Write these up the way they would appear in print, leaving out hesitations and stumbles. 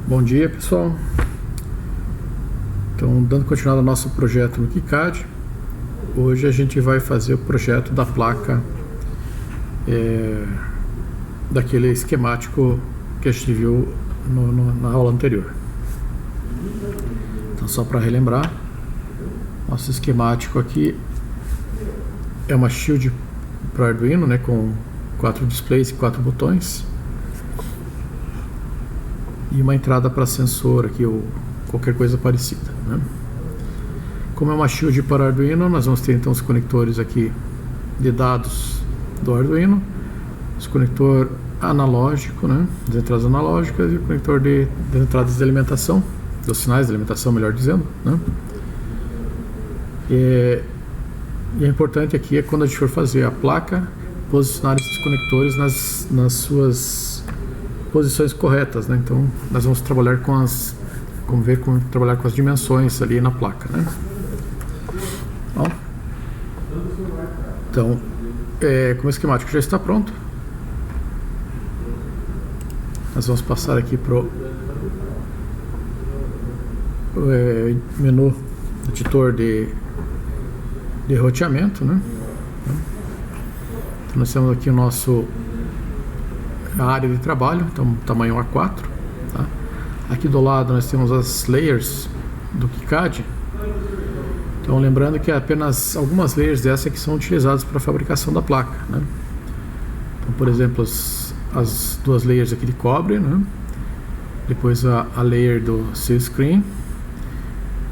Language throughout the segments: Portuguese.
Bom dia, pessoal. Então, dando continuidade ao nosso projeto no KiCad, hoje a gente vai fazer o projeto da placa daquele esquemático que a gente viu na aula anterior. Então, só para relembrar, nosso esquemático aqui é uma shield para Arduino, né, com 4 displays e 4 botões e uma entrada para sensor aqui ou qualquer coisa parecida, né? Como é uma shield para Arduino, nós vamos ter então os conectores aqui de dados do Arduino, os conector analógico, né, das entradas analógicas, e o conector das entradas de alimentação, dos sinais de alimentação, melhor dizendo, né? E é importante aqui quando a gente for fazer a placa, posicionar esses conectores nas suas posições corretas, né? Então nós vamos trabalhar vamos ver como trabalhar com as dimensões ali na placa, né? Bom, então, como o esquemático já está pronto, nós vamos passar aqui para o menu editor de roteamento, né? Então, nós temos aqui a área de trabalho, então tamanho A4, tá? Aqui do lado nós temos as layers do KiCad. Então, lembrando que apenas algumas layers dessas que são utilizadas para a fabricação da placa, né? Então, por exemplo, as duas layers aqui de cobre, né? Depois a layer do seal screen,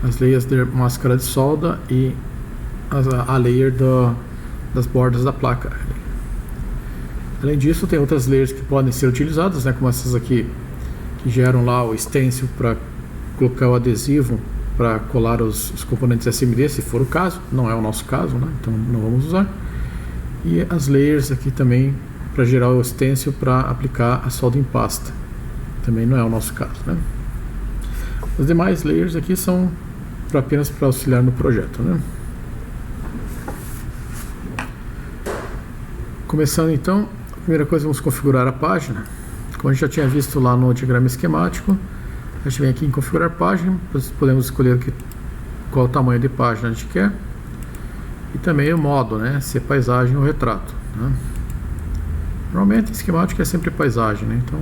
as layers de máscara de solda e a layer das bordas da placa. Além disso, tem outras layers que podem ser utilizadas, né? Como essas aqui que geram lá o stencil para colocar o adesivo para colar os componentes SMD, se for o caso. Não é o nosso caso, né? Então não vamos usar. E as layers aqui também para gerar o stencil para aplicar a solda em pasta. Também não é o nosso caso, né? Os demais layers aqui são apenas para auxiliar no projeto, né? Começando então, a primeira coisa, vamos configurar a página. Como a gente já tinha visto lá no diagrama esquemático, a gente vem aqui em configurar página, podemos escolher qual o tamanho de página a gente quer e também o modo, né, se é paisagem ou retrato, né? Normalmente esquemático é sempre paisagem, né? Então,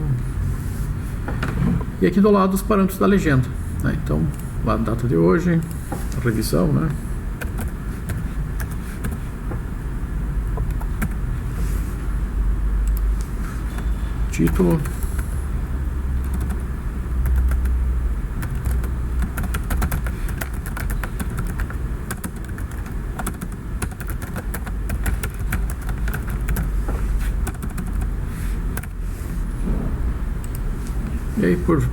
e aqui do lado os parâmetros da legenda, né? Então, lá a data de hoje, a revisão, né? Título, e aí por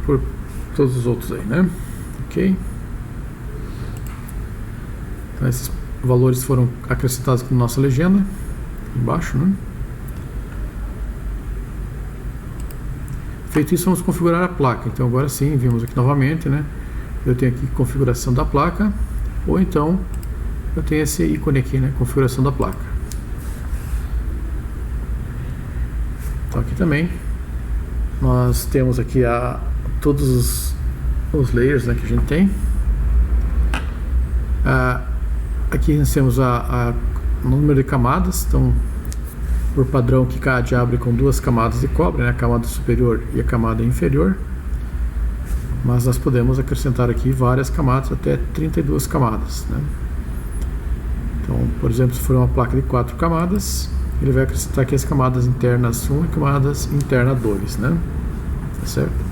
todos os outros aí, né? Ok. Então esses valores foram acrescentados na nossa legenda embaixo, né? Feito isso, vamos configurar a placa. Então agora sim, vimos aqui novamente, né? Eu tenho aqui configuração da placa, ou então eu tenho esse ícone aqui, né? Configuração da placa. Então aqui também nós temos aqui todos os layers, né, que a gente tem. Aqui nós temos o número de camadas. Então, por padrão, o KiCad abre com 2 camadas de cobre, né, a camada superior e a camada inferior, mas nós podemos acrescentar aqui várias camadas, até 32 camadas, né? Então, por exemplo, se for uma placa de 4 camadas, ele vai acrescentar aqui as camadas internas 1 e camadas internas 2, né? Tá certo?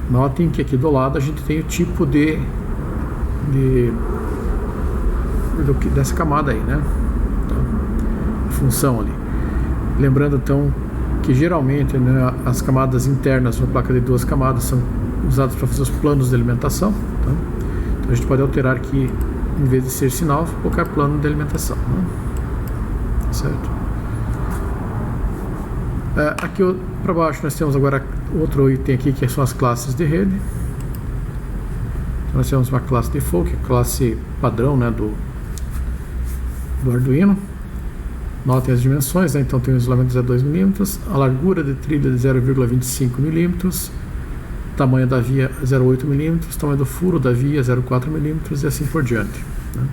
Notem que aqui do lado a gente tem o tipo dessa camada aí, né? Então, a função ali. Lembrando então que geralmente, né, as camadas internas de uma placa de 2 camadas são usadas para fazer os planos de alimentação, tá? Então a gente pode alterar aqui, em vez de ser sinal, colocar plano de alimentação, né? Certo? Aqui para baixo nós temos agora outro item aqui, que são as classes de rede. Então, nós temos uma classe default, que é a classe padrão, né, do Arduino. Notem as dimensões, né? Então tem o isolamento de 0,2 mm, a largura de trilha de 0,25 mm, tamanho da via 0,8 mm, tamanho do furo da via 0,4 mm e assim por diante, né?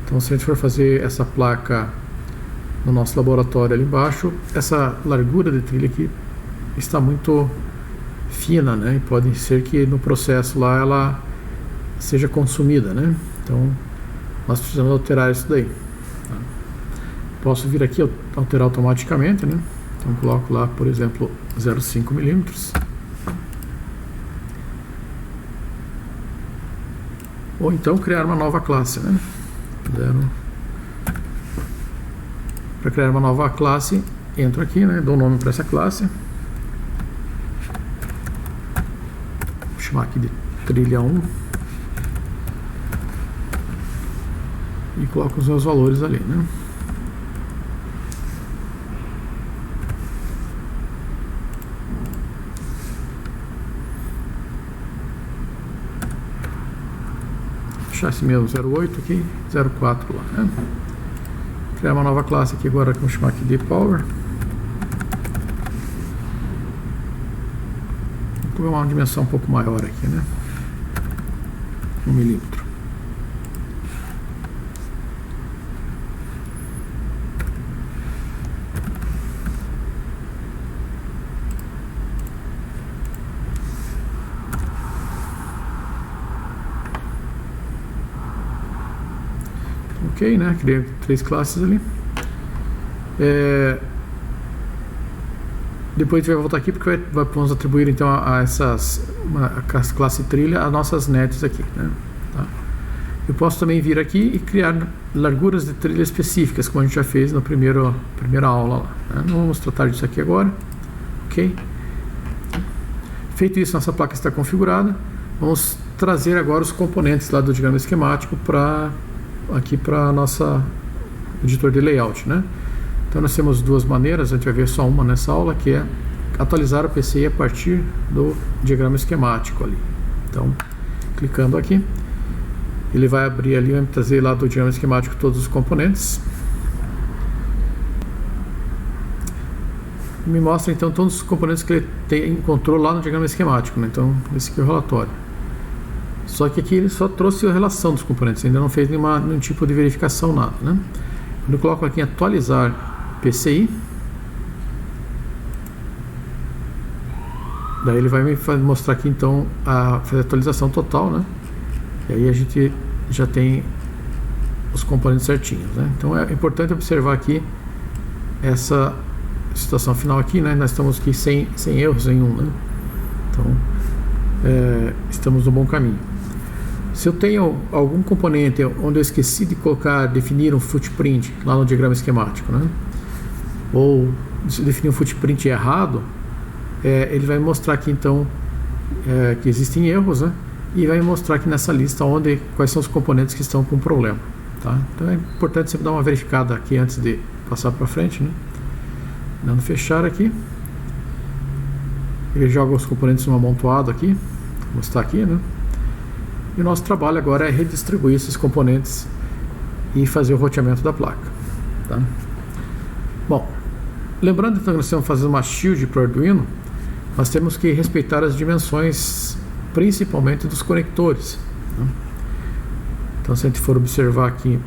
Então, se a gente for fazer essa placa no nosso laboratório ali embaixo, essa largura de trilha aqui está muito fina, né? E pode ser que no processo lá ela seja consumida, né? Então, nós precisamos alterar isso daí, tá? Posso vir aqui alterar automaticamente, né? Então, coloco lá, por exemplo, 0,5 mm. Ou então criar uma nova classe, né? Para criar uma nova classe, entro aqui, né? Dou nome para essa classe. Vou chamar aqui de trilha 1. E coloco os meus valores ali, né? Deixar esse meu 0,8 aqui, 0,4 lá, né? Criar uma nova classe aqui agora que vamos chamar aqui de Power. Vou pegar uma dimensão um pouco maior aqui, né? 1 milímetro. Ok, né? Criei 3 classes ali. Depois a gente vai voltar aqui porque vamos atribuir então a essas classe trilha as nossas nets aqui, né? Tá? Eu posso também vir aqui e criar larguras de trilha específicas, como a gente já fez na primeira aula lá, né? Não vamos tratar disso aqui agora. Ok? Feito isso, nossa placa está configurada. Vamos trazer agora os componentes lá do diagrama esquemático aqui para nossa editor de layout, né? Então nós temos duas maneiras, a gente vai ver só uma nessa aula, que é atualizar o PCI a partir do diagrama esquemático ali. Então, clicando aqui, ele vai abrir ali, vai trazer lá do diagrama esquemático todos os componentes. Me mostra então todos os componentes que ele encontrou lá no diagrama esquemático, né? Então, esse aqui é o relatório. Só que aqui ele só trouxe a relação dos componentes, ainda não fez nenhum tipo de verificação, nada, né? Quando eu coloco aqui em atualizar PCI, daí ele vai me mostrar aqui então fazer a atualização total, né? E aí a gente já tem os componentes certinhos, né? Então é importante observar aqui essa situação final aqui, né? Nós estamos aqui sem erros nenhum, né? Então estamos no bom caminho. Se eu tenho algum componente onde eu esqueci de definir um footprint lá no diagrama esquemático, né? Ou se definir um footprint errado, ele vai mostrar aqui então que existem erros, né? E vai mostrar aqui nessa lista quais são os componentes que estão com problema, tá? Então é importante sempre dar uma verificada aqui antes de passar para frente, né? Dando fechar aqui, ele joga os componentes no amontoado aqui, vou mostrar aqui, né? E o nosso trabalho agora é redistribuir esses componentes e fazer o roteamento da placa, tá? Bom, lembrando então que nós estamos fazendo uma shield para o Arduino, nós temos que respeitar as dimensões, principalmente dos conectores, né? Então, se a gente for observar aqui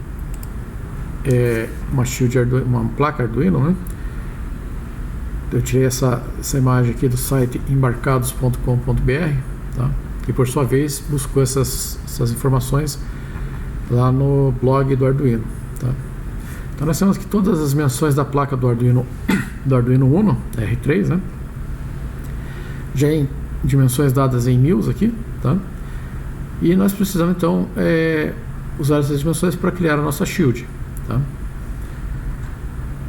uma shield Arduino, uma placa Arduino, né? Eu tirei essa imagem aqui do site embarcados.com.br, tá? Que por sua vez buscou essas informações lá no blog do Arduino, tá? Então nós temos aqui todas as dimensões da placa do Arduino Uno R3, né? Já em dimensões dadas em mils aqui, tá? E nós precisamos então usar essas dimensões para criar a nossa shield, tá?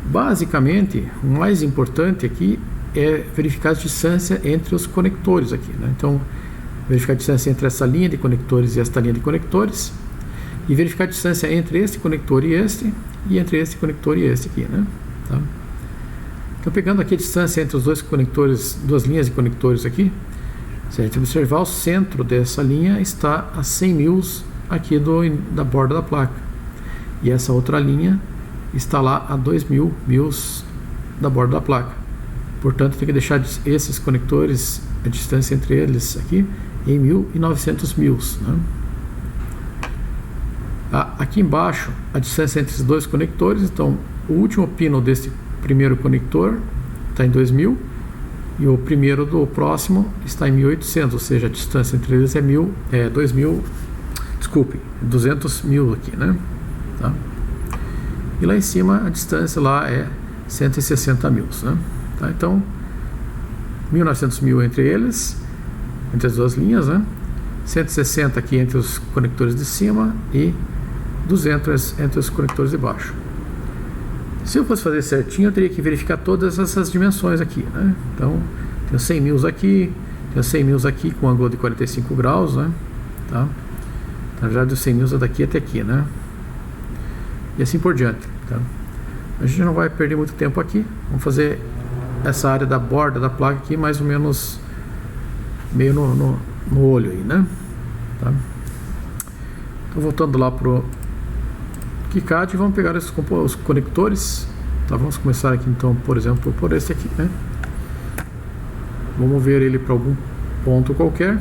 Basicamente, o mais importante aqui é verificar a distância entre os conectores aqui, né? Então, verificar a distância entre essa linha de conectores e esta linha de conectores, e verificar a distância entre este conector e entre este conector e este aqui, né? Tá? Então, pegando aqui a distância entre os dois conectores, duas linhas de conectores aqui, se a gente observar, o centro dessa linha está a 100 mils aqui da borda da placa, e essa outra linha está lá a 2000 mils da borda da placa. Portanto, tem que deixar esses conectores, a distância entre eles aqui, em 1.900 mils, né? Aqui embaixo, a distância entre esses dois conectores, então, o último pino desse primeiro conector está em 2.000 e o primeiro do próximo está em 1.800, ou seja, a distância entre eles é 200 mil aqui, né? Tá? E lá em cima a distância lá é 160 mil, né? Tá? Então 1.900 mil entre eles, entre as duas linhas, né? 160 aqui entre os conectores de cima e 200 entre os conectores de baixo. Se eu fosse fazer certinho, eu teria que verificar todas essas dimensões aqui, né? Então tenho 100 mil aqui, tenho 100 mil aqui com ângulo de 45 graus, né? Tá? Na verdade, os 100 mil é daqui até aqui, né? E assim por diante, tá? A gente não vai perder muito tempo aqui. Vamos fazer essa área da borda da placa aqui, mais ou menos meio no olho aí, né? Tá? Então, voltando lá pro KiCad, vamos pegar os conectores, tá? Vamos começar aqui então, por exemplo, por esse aqui, né? Vamos mover ele para algum ponto qualquer.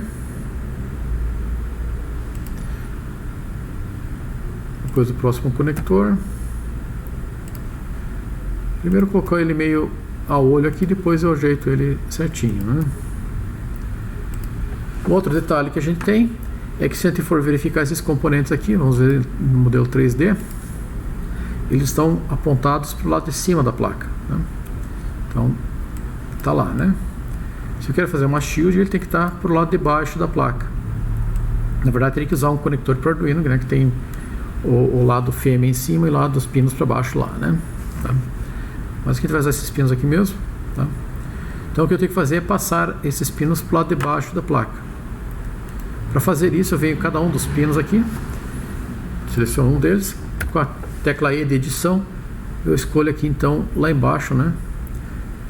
Depois do próximo conector. Primeiro colocar ele meio ao olho aqui, depois eu ajeito ele certinho, né? Um outro detalhe que a gente tem é que se a gente for verificar esses componentes aqui, vamos ver no modelo 3D, eles estão apontados para o lado de cima da placa, né? Então, tá lá, né? Se eu quero fazer uma shield, ele tem que estar para o lado de baixo da placa. Na verdade, teria que usar um conector para Arduino, né, que tem o lado fêmea em cima e o lado dos pinos para baixo lá, né? Tá? Mas aqui a gente vai usar esses pinos aqui mesmo, tá? Então o que eu tenho que fazer é passar esses pinos para o lado de baixo da placa. Para fazer isso, eu venho cada um dos pinos aqui, seleciono um deles, com a tecla E de edição, eu escolho aqui então lá embaixo, né?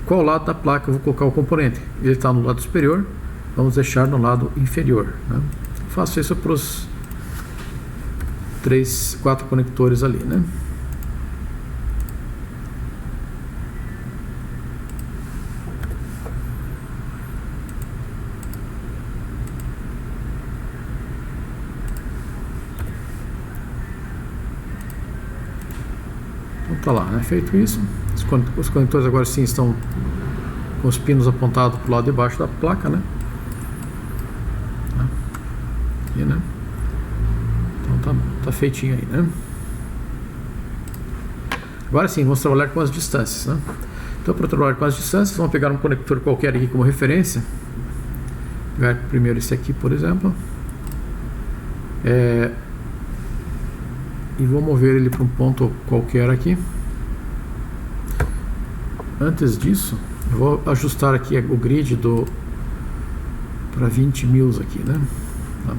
Qual lado da placa eu vou colocar o componente? Ele está no lado superior, vamos deixar no lado inferior, né? Faço isso para os 4 conectores ali, né? Então tá lá, né? Feito isso, os conectores agora sim estão com os pinos apontados para o lado de baixo da placa, né? Aqui, né? Então tá feitinho aí, né? Agora sim, vamos trabalhar com as distâncias, né? Então, para trabalhar com as distâncias, vamos pegar um conector qualquer aqui como referência. Vou pegar primeiro esse aqui, por exemplo. E vou mover ele para um ponto qualquer aqui. Antes disso, eu vou ajustar aqui o grid para 20 mil aqui, né? Tá.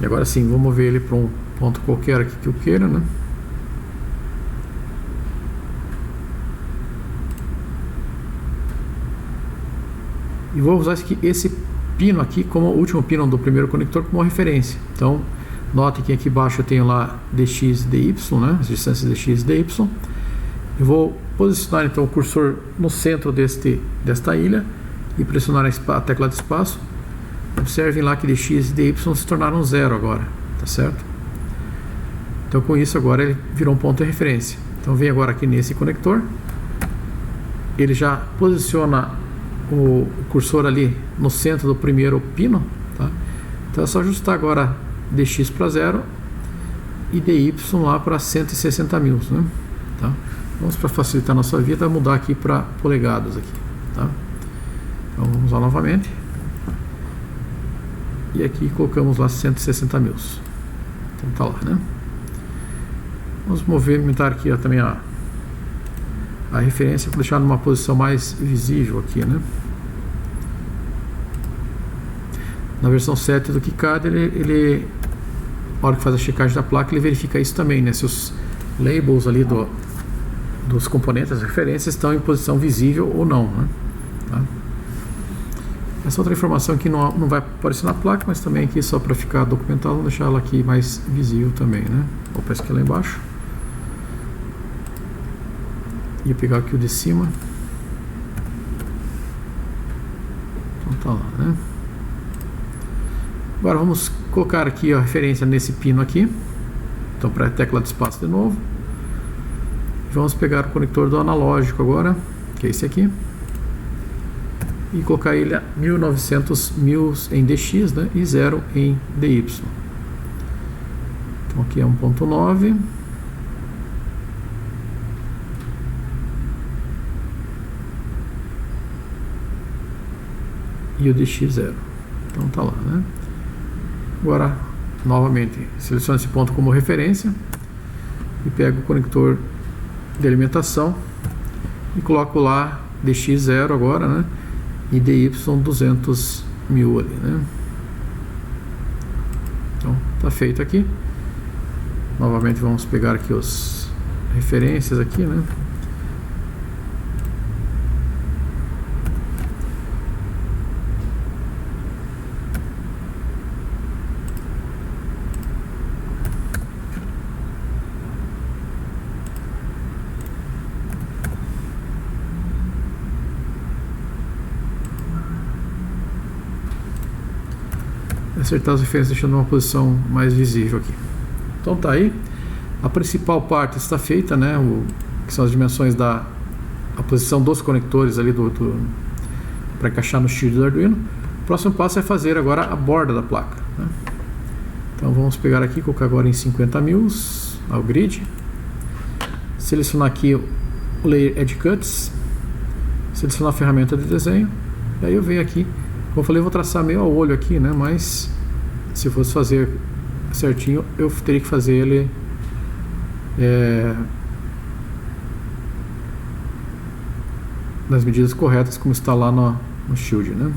E agora sim, vou mover ele para um ponto qualquer aqui que eu queira, né? E vou usar esse pino aqui como o último pino do primeiro conector como referência. Então, note que aqui embaixo eu tenho lá dx e dy, né? As distâncias dx e dy. Eu vou posicionar então o cursor no centro desta ilha e pressionar a tecla de espaço. Observem lá que dx e dy se tornaram 0 agora, tá certo? Então com isso agora ele virou um ponto de referência. Então vem agora aqui nesse conector, ele já posiciona o cursor ali no centro do primeiro pino, tá? Então é só ajustar agora dx para 0 e dy lá para 160 mil, né? Tá? Vamos, para facilitar a nossa vida, mudar aqui para polegadas aqui, tá? Então vamos lá novamente. E aqui colocamos lá 160 mil. Então tá lá, né? Vamos movimentar aqui ó, também a referência para deixar numa posição mais visível aqui, né? Na versão 7 do KiCad, ele na hora que faz a checagem da placa, ele verifica isso também, né? Se os labels ali dos componentes, as referências, estão em posição visível ou não, né? Tá? Essa outra informação aqui não vai aparecer na placa, mas também aqui só para ficar documentado, vou deixar ela aqui mais visível também, né? Opa, esse aqui lá embaixo. E pegar aqui o de cima. Então tá lá, né? Agora vamos colocar aqui a referência nesse pino aqui. Então para a tecla de espaço de novo. Vamos pegar o conector do analógico agora, que é esse aqui. E colocar ele a 1900 mils em DX, né? E 0 em DY. Então aqui é 1.9. E o DX 0. Então tá lá, né? Agora, novamente, seleciono esse ponto como referência e pego o conector de alimentação e coloco lá DX 0 agora, né? E DY 200 mil ali, né? Então tá feito aqui. Novamente vamos pegar aqui as referências aqui, né? Acertar as referências deixando uma posição mais visível aqui. Então tá aí, a principal parte está feita, né? Que são as dimensões a posição dos conectores ali para encaixar no shield do Arduino. O próximo passo é fazer agora a borda da placa, né? Então vamos pegar aqui, colocar agora em 50 mils ao grid, selecionar aqui o layer Edge Cuts, selecionar a ferramenta de desenho, e aí eu venho aqui, como eu falei, eu vou traçar meio a olho aqui, né? Mas se eu fosse fazer certinho, eu teria que fazer ele nas medidas corretas, como está lá no shield, né?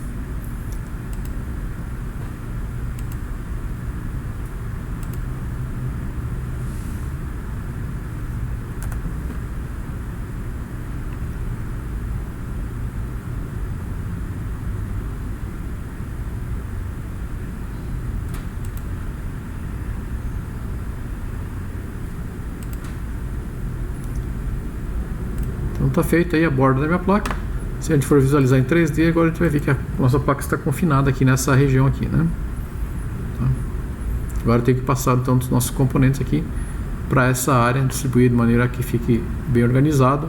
Então tá feita aí a borda da minha placa. Se a gente for visualizar em 3D, agora a gente vai ver que a nossa placa está confinada aqui nessa região aqui, né? Tá. Agora eu tenho que passar então dos nossos componentes aqui para essa área, distribuir de maneira que fique bem organizado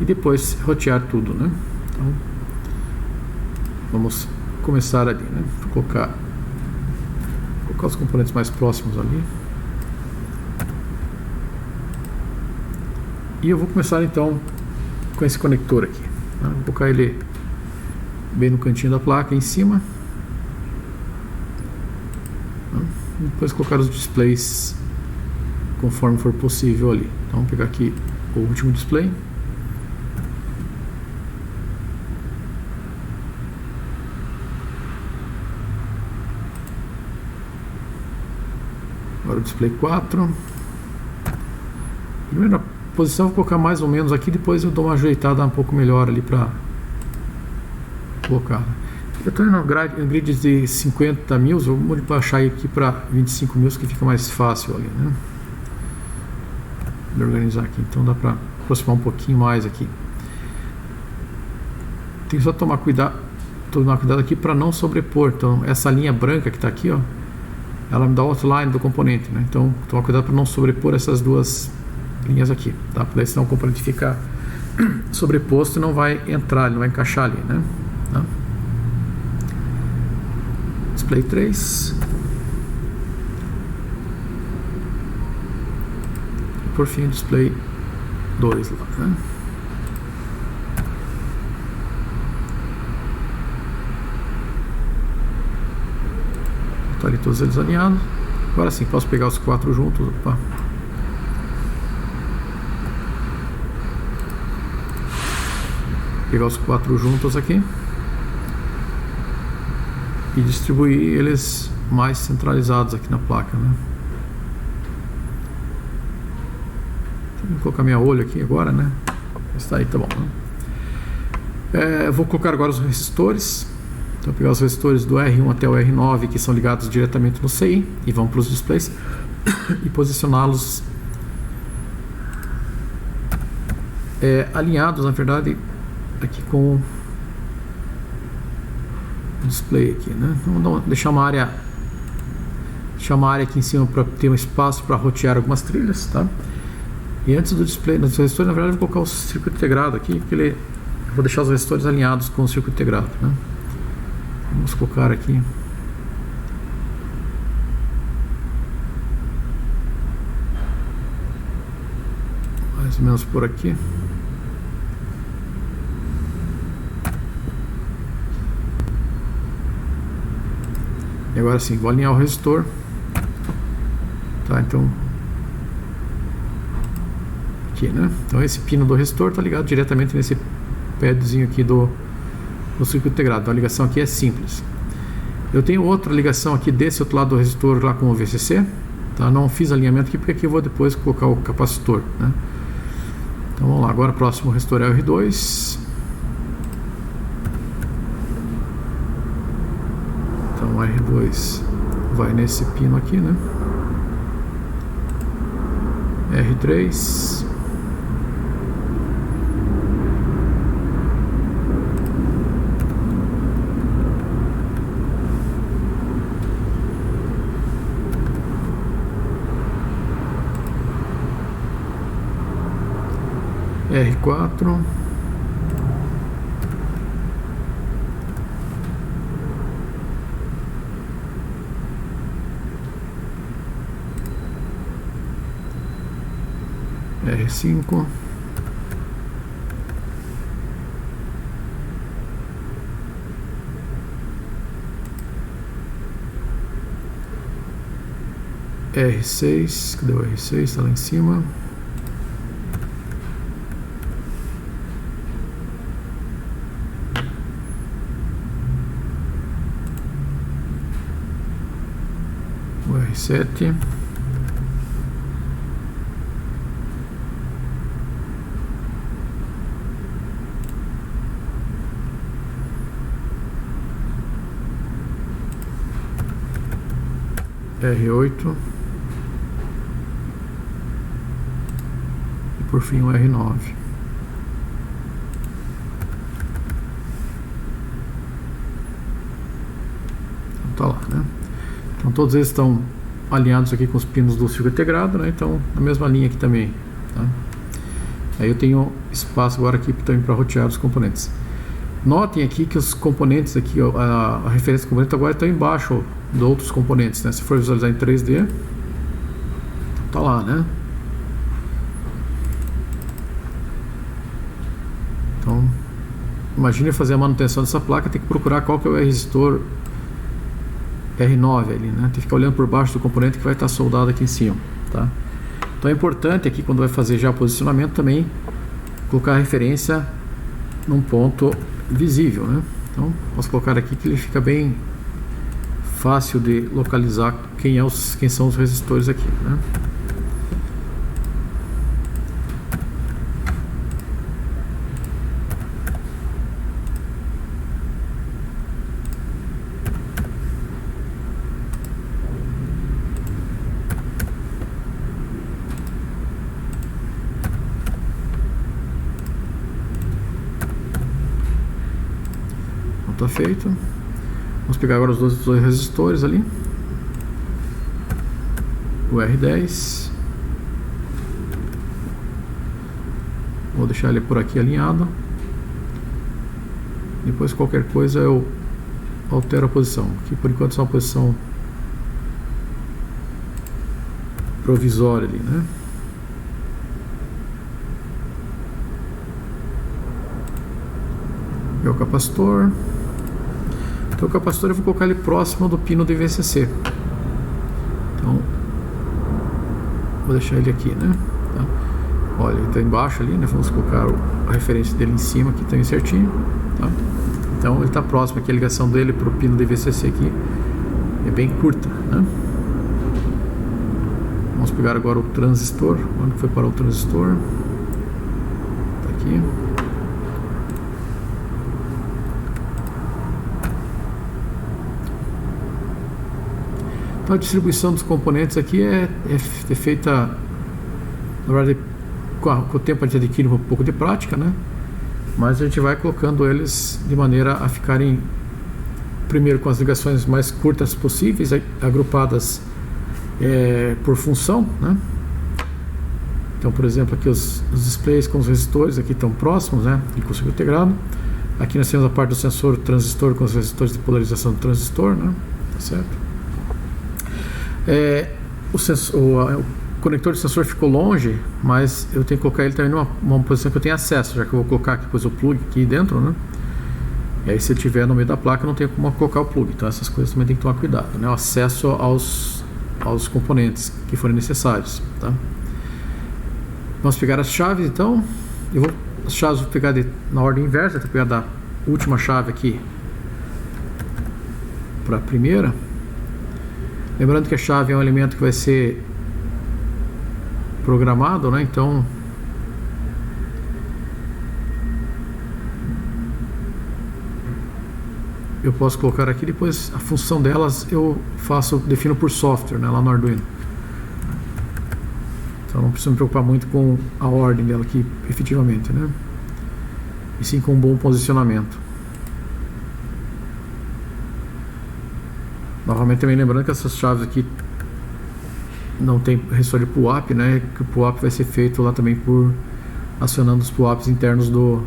e depois rotear tudo, né? Então vamos começar ali, né? Vou colocar os componentes mais próximos ali. E eu vou começar então com esse conector aqui, né? Vou colocar ele bem no cantinho da placa, em cima, né? E depois colocar os displays conforme for possível ali. Então vou pegar aqui o último display, agora o display 4. Primeira posição vou colocar mais ou menos aqui, depois eu dou uma ajeitada um pouco melhor ali para colocar. Eu estou em grid de 50 mil, vou baixar aqui para 25 mil, que fica mais fácil ali, né? De organizar aqui, então dá para aproximar um pouquinho mais aqui. Tem que só tomar cuidado aqui para não sobrepor. Então essa linha branca que está aqui, ó, ela me dá o outline do componente, né? Então tomar cuidado para não sobrepor essas duas linhas aqui, tá? Porque senão o componente fica sobreposto e não vai entrar, ele não vai encaixar ali, né? Tá? Display 3. E por fim o display 2 lá, né? Tá ali todos eles alinhados. Agora sim, posso pegar os 4 juntos. Opa. Pegar os 4 juntos aqui e distribuir eles mais centralizados aqui na placa, né? Vou colocar minha olho aqui agora, né? Está aí, tá bom, né? Vou colocar agora os resistores. Então vou pegar os resistores do R1 até o R9, que são ligados diretamente no CI e vão para os displays e posicioná-los alinhados, na verdade, aqui com o display aqui, né? Então, vamos deixar uma área aqui em cima para ter um espaço para rotear algumas trilhas, tá? E antes do display, nos resistores, na verdade, eu vou colocar o circuito integrado aqui, porque eu vou deixar os resistores alinhados com o circuito integrado, né? Vamos colocar aqui mais ou menos por aqui. E agora sim, vou alinhar o resistor, tá? Então aqui, né? Então esse pino do resistor está ligado diretamente nesse padzinho aqui do circuito integrado. Então a ligação aqui é simples. Eu tenho outra ligação aqui desse outro lado do resistor lá com o VCC, tá? Não fiz alinhamento aqui porque aqui eu vou depois colocar o capacitor, né? Então vamos lá, agora o próximo resistor é o R2. Então o R2 vai nesse pino aqui, né? R3. R4. R5. R6, cadê o R6? Está lá em cima. O R7. R8 e por fim o R9. Então tá lá, né? Então todos eles estão alinhados aqui com os pinos do circuito integrado, né? Então na mesma linha aqui também, tá? Aí eu tenho espaço agora aqui também para rotear os componentes. Notem aqui que os componentes aqui, a referência do componente agora está embaixo de outros componentes, né? Se for visualizar em 3D, tá lá, né? Então, imagine fazer a manutenção dessa placa, tem que procurar qual que é o resistor R9 ali, né? Tem que ficar olhando por baixo do componente que vai estar soldado aqui em cima, tá? Então é importante aqui, quando vai fazer já o posicionamento, também colocar a referência num ponto visível, né? Então, posso colocar aqui que ele fica bem fácil de localizar quem são os resistores aqui, né? Então tá feito. Vamos pegar agora os dois resistores ali. O R10. Vou deixar ele por aqui alinhado. Depois qualquer coisa eu altero a posição. Aqui por enquanto é uma posição provisória ali, né? É o capacitor. Então o capacitor eu vou colocar ele próximo do pino do VCC. Então vou deixar ele aqui, né? Tá? Olha, ele está embaixo ali, né? Vamos colocar a referência dele em cima aqui também certinho, tá? Então ele está próximo aqui, a ligação dele para o pino do VCC aqui é bem curta, né? Vamos pegar agora o transistor. Onde foi parar o transistor? Tá aqui. Então a distribuição dos componentes aqui é feita, na verdade, com o tempo a gente adquire um pouco de prática, né? Mas a gente vai colocando eles de maneira a ficarem primeiro com as ligações mais curtas possíveis, agrupadas por função, né? Então, por exemplo, aqui os displays com os resistores aqui estão próximos, né? E com o circuito integrado. Aqui nós temos a parte do sensor transistor com os resistores de polarização do transistor, né? Tá certo? O conector de sensor ficou longe, mas eu tenho que colocar ele também numa posição que eu tenho acesso, já que eu vou colocar aqui depois o plug aqui dentro, né? E aí, se ele estiver no meio da placa, não tem como colocar o plug. Então essas coisas também tem que tomar cuidado, né? O acesso aos componentes que forem necessários, tá? Vamos pegar as chaves, então. As chaves vou pegar na ordem inversa. Vou pegar da última chave aqui para a primeira. Lembrando que a chave é um elemento que vai ser programado, né? Então eu posso colocar aqui, depois a função delas eu defino por software, né, lá no Arduino. Então não preciso me preocupar muito com a ordem dela aqui, efetivamente, né? E sim com um bom posicionamento. Novamente também lembrando que essas chaves aqui não tem resistor de pull-up, né? Que o pull-up vai ser feito lá também por acionando os pull-ups internos do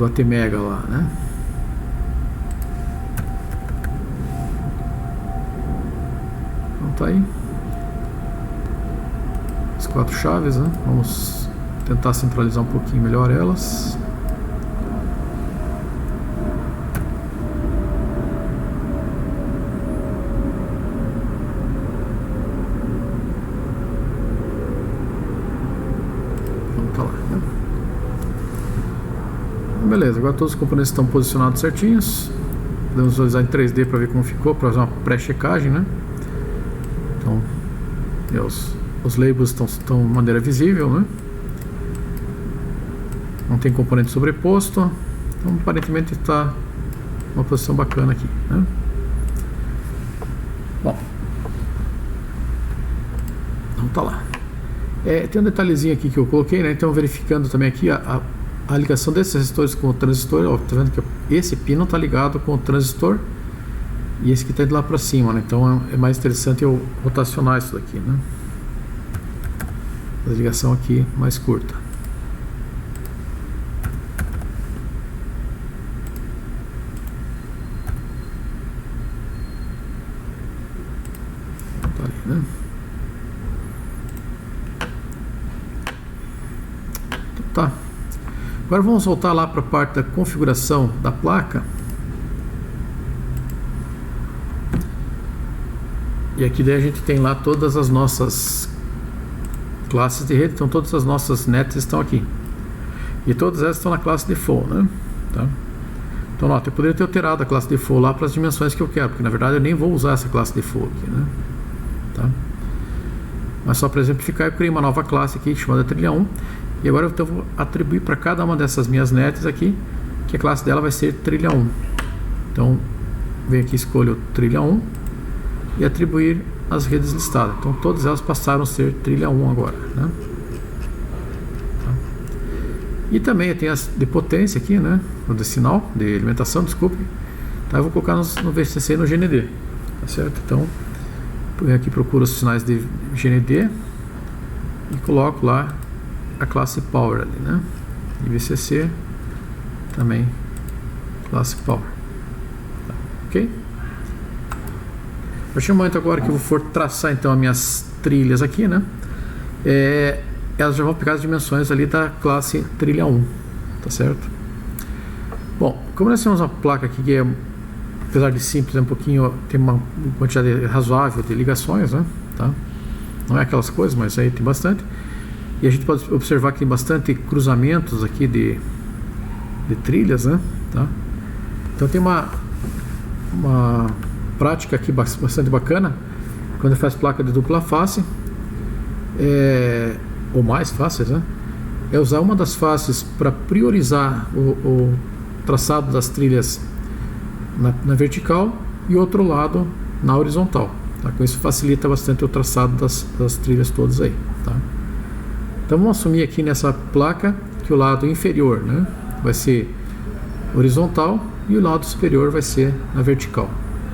ATmega lá, né? Então tá aí. As 4 chaves, né? Vamos tentar centralizar um pouquinho melhor elas. Então tá lá, né? Beleza, agora todos os componentes estão posicionados certinhos. Podemos visualizar em 3D para ver como ficou, para fazer uma pré-checagem, né? Então, os labels estão de maneira visível, né? Não tem componente sobreposto. Então, aparentemente está uma posição bacana aqui, né? Bom, então tá lá. Tem um detalhezinho aqui que eu coloquei, né? Então, verificando também aqui a ligação desses resistores com o transistor. Ó, tá vendo que esse pino está ligado com o transistor e esse que está de lá para cima, né? Então é mais interessante eu rotacionar isso daqui, né? A ligação aqui mais curta. Tá ali, né? Então, tá. Agora vamos voltar lá para a parte da configuração da placa. E aqui daí a gente tem lá todas as nossas classes de rede, então todas as nossas nets estão aqui. E todas elas estão na classe default, né? Tá? Então, nota, eu poderia ter alterado a classe default lá para as dimensões que eu quero, porque na verdade eu nem vou usar essa classe default aqui, né? Tá? Mas só para exemplificar, eu criei uma nova classe aqui chamada trilha 1. E agora eu vou atribuir para cada uma dessas minhas nets aqui, que a classe dela vai ser trilha 1. Então, venho aqui, escolho trilha 1 e atribuir as redes listadas. Então todas elas passaram a ser trilha 1 agora, né? Tá. E também tem as de potência aqui, né? De sinal, de alimentação, desculpe. Tá, eu vou colocar no VCC e no GND, tá certo? Então eu aqui procuro os sinais de GND e coloco lá a classe Power ali, né? E VCC também classe Power, tá, ok? A partir do momento agora que eu for traçar então as minhas trilhas aqui, né? Elas já vão pegar as dimensões ali da classe trilha 1, tá certo? Bom, como nós temos uma placa aqui que apesar de simples, tem uma quantidade razoável de ligações, né? Tá? Não é aquelas coisas, mas aí tem bastante. E a gente pode observar que tem bastante cruzamentos aqui de trilhas, né? Tá? Então tem uma prática aqui bastante bacana quando faz placa de dupla face, ou mais faces, né? É usar uma das faces para priorizar o traçado das trilhas na vertical e outro lado na horizontal, tá? Com isso facilita bastante o traçado das trilhas todas aí, tá? Então vamos assumir aqui nessa placa que o lado inferior, né, vai ser horizontal e o lado superior vai ser na vertical,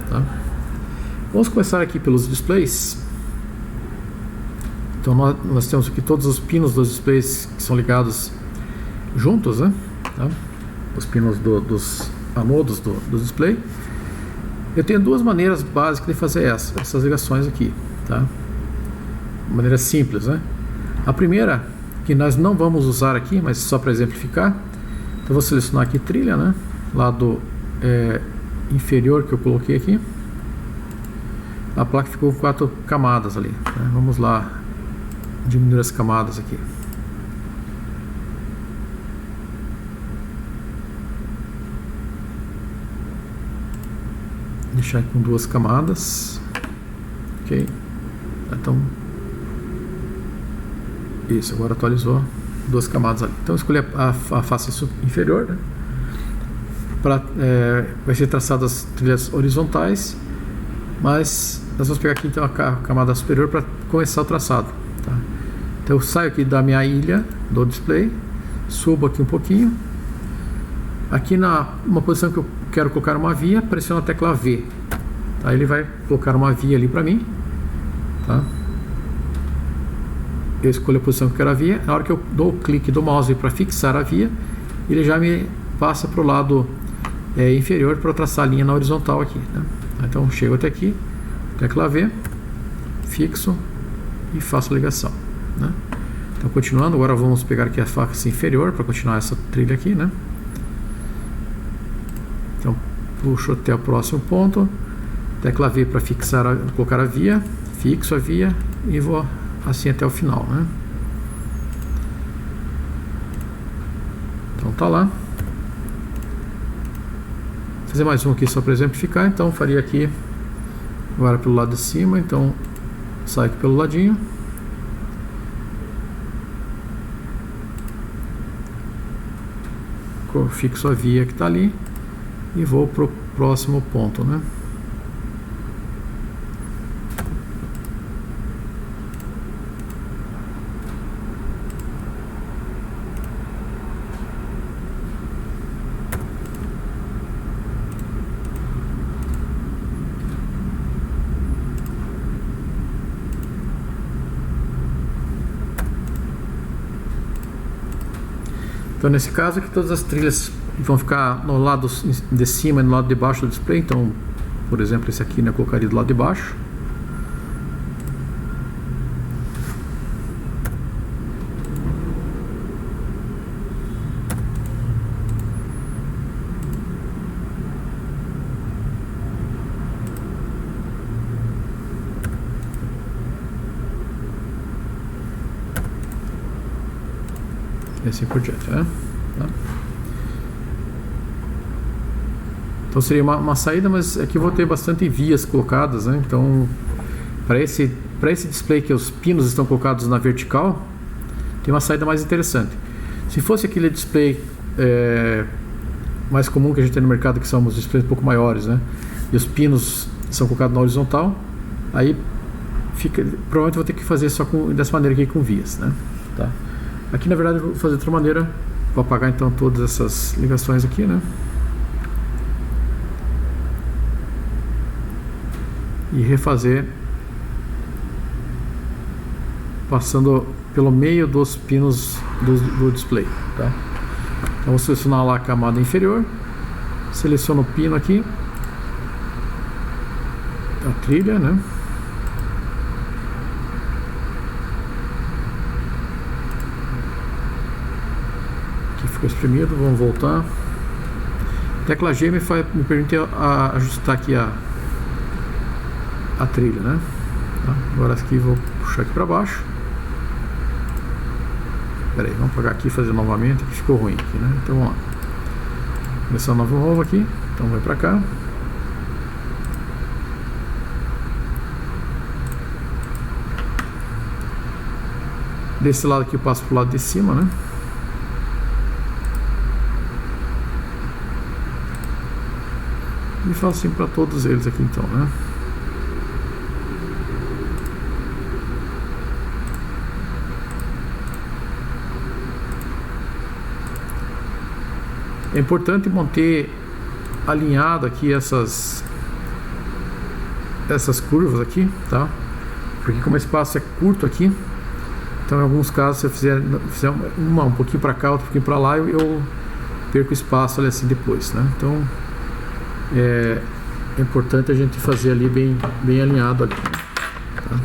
tá? Vamos começar aqui pelos displays. Então nós temos aqui todos os pinos dos displays que são ligados juntos, né, tá? Os pinos dos anodos do display. Eu tenho duas maneiras básicas de fazer essas ligações aqui, tá? Maneira simples, né? A primeira, que nós não vamos usar aqui, mas só para exemplificar. Então eu vou selecionar aqui trilha, né? Lado inferior que eu coloquei aqui. A placa ficou com 4 camadas ali, né? Vamos lá diminuir as camadas aqui. Deixar aqui com 2 camadas. Ok. Então isso, agora atualizou 2 camadas ali. Então escolhi a face inferior, né? Vai ser traçado as trilhas horizontais, mas nós vamos pegar aqui então a camada superior para começar o traçado, tá? Então eu saio aqui da minha ilha do display, subo aqui um pouquinho. Aqui uma posição que eu quero colocar uma via, pressiono a tecla V. Tá? Ele vai colocar uma via ali para mim, tá? Eu escolho a posição que eu quero a via. Na hora que eu dou o clique do mouse para fixar a via, ele já me passa para o lado inferior para traçar a linha na horizontal aqui, né? Então chego até aqui, tecla V, fixo e faço a ligação, né? Então continuando, agora vamos pegar aqui a face inferior para continuar essa trilha aqui, né? Então puxo até o próximo ponto, tecla V para fixar, colocar a via, fixo a via e vou assim até o final, né? Então tá lá. Vou fazer mais um aqui só para exemplificar. Então faria aqui agora pelo lado de cima. Então sai aqui pelo ladinho. Fixo a via que está ali e vou pro próximo ponto, né? Então nesse caso aqui todas as trilhas vão ficar no lado de cima e no lado de baixo do display. Então, por exemplo, esse aqui, né, eu colocaria do lado de baixo. E assim por diante, né? Tá. Então seria uma saída, mas aqui eu vou ter bastante vias colocadas, né? Então para esse display que os pinos estão colocados na vertical, tem uma saída mais interessante. Se fosse aquele display mais comum que a gente tem no mercado, que são os displays um pouco maiores, né? E os pinos são colocados na horizontal, aí provavelmente vou ter que fazer só dessa maneira aqui com vias, né? Tá. Aqui na verdade eu vou fazer de outra maneira. Vou apagar então todas essas ligações aqui, né? E refazer passando pelo meio dos pinos do display, tá? Então vou selecionar lá a camada inferior, seleciono o pino aqui, a trilha, né? Ficou espremido, vamos voltar. Tecla G me permite ajustar aqui a trilha, né? Tá? Agora aqui vou puxar aqui para baixo. Espera aí, vamos apagar aqui e fazer novamente, que ficou ruim aqui, né? Então vamos lá. Começar um novo rolo aqui. Então vai para cá. Desse lado aqui eu passo pro lado de cima, né? E faço assim para todos eles aqui então, né? É importante manter alinhado aqui essas curvas aqui, tá? Porque como o espaço é curto aqui, então em alguns casos se eu fizer uma um pouquinho para cá, outro pouquinho para lá, eu perco espaço ali assim depois, né? Então é importante a gente fazer ali bem alinhado ali, tá?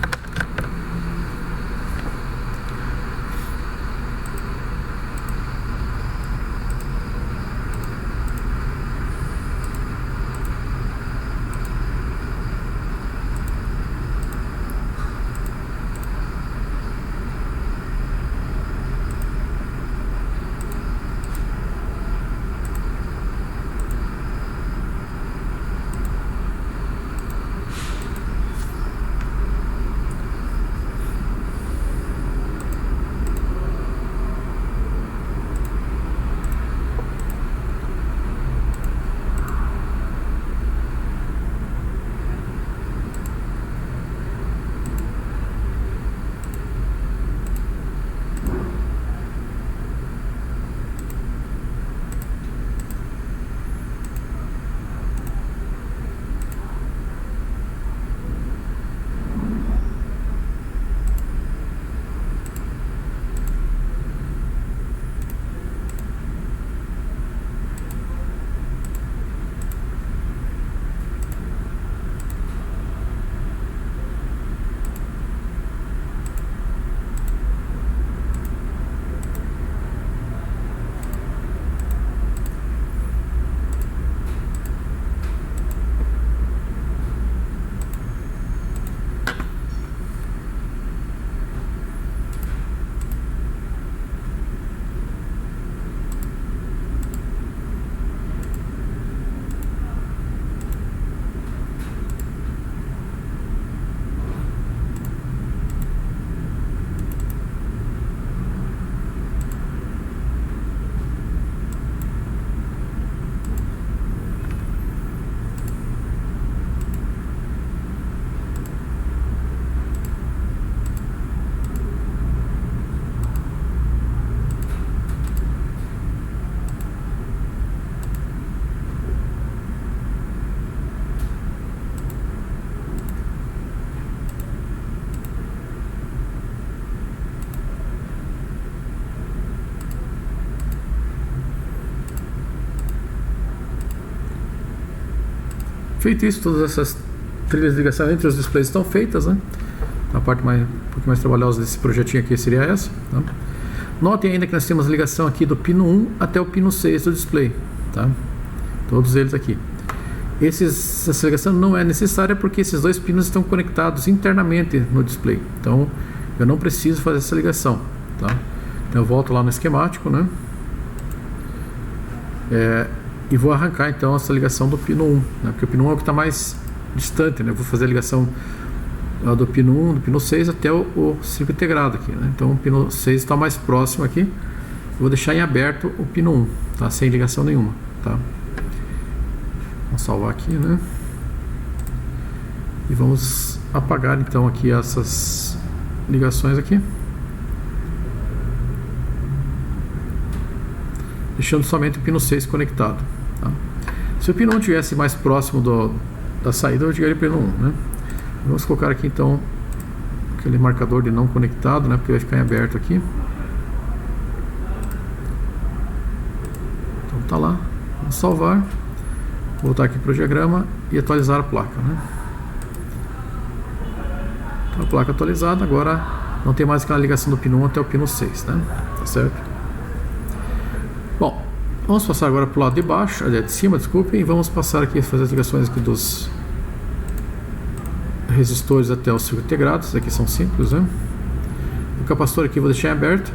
Feito isso, todas essas trilhas de ligação entre os displays estão feitas, né? A parte um pouquinho mais trabalhosa desse projetinho aqui seria essa, tá? Notem ainda que nós temos a ligação aqui do pino 1 até o pino 6 do display, tá? Todos eles aqui. Essa ligação não é necessária porque esses dois pinos estão conectados internamente no display, então eu não preciso fazer essa ligação, tá? Então eu volto lá no esquemático, né? E vou arrancar então essa ligação do pino 1, né? Porque o pino 1 é o que está mais distante, né? Eu vou fazer a ligação do pino 1, do pino 6 até o circuito integrado aqui, né? Então o pino 6 está mais próximo aqui. Eu vou deixar em aberto o pino 1, tá? Sem ligação nenhuma, tá? Vamos salvar aqui, né? E vamos apagar então aqui essas ligações aqui, deixando somente o pino 6 conectado, tá? Se o pino 1 estivesse mais próximo da saída, eu ligaria o pino 1, né? Vamos colocar aqui então aquele marcador de não conectado, né? Porque vai ficar em aberto aqui. Então tá lá, vamos salvar, voltar aqui para o diagrama e atualizar a placa, né? Então, a placa atualizada, agora não tem mais aquela ligação do pino 1 até o pino 6, né? Tá certo? Bom, vamos passar agora para o lado de baixo, aliás, de cima, desculpem, e vamos passar aqui, fazer as ligações aqui dos resistores até o circuito integrado. Esses aqui são simples, né? O capacitor aqui eu vou deixar em aberto.